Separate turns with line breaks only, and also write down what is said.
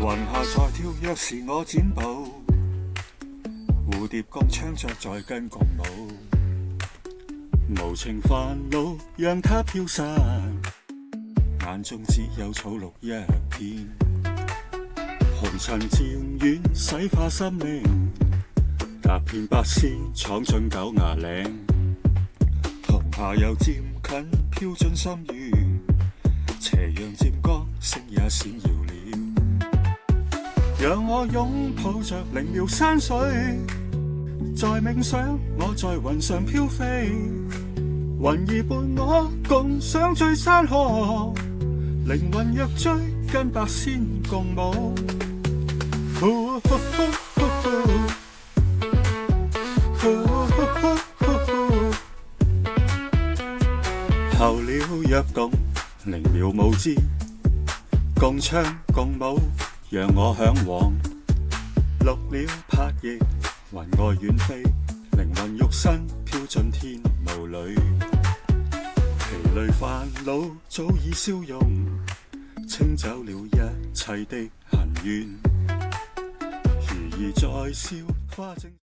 雲下在跳躍時我剪報，蝴蝶共唱着在跟共舞，無情煩惱讓它飄散，眼中只有草綠一片，紅塵漸遠洗化生命，踏遍百仙闖進九牙嶺，紅霞又漸近飄進心願，斜陽漸光星也閃耀了，讓我擁抱着靈妙山水，在冥想我在雲上飄飛，雲兒伴我共賞醉山河，靈魂若追跟百仙共舞。候鳥躍動，靈妙舞姿，共唱共舞，讓我向往。綠鳥拍翼，雲外遠飛，靈魂肉身飄進天霧裏，疲累煩惱早已消融，清走了一切的恨怨，如兒在笑花正。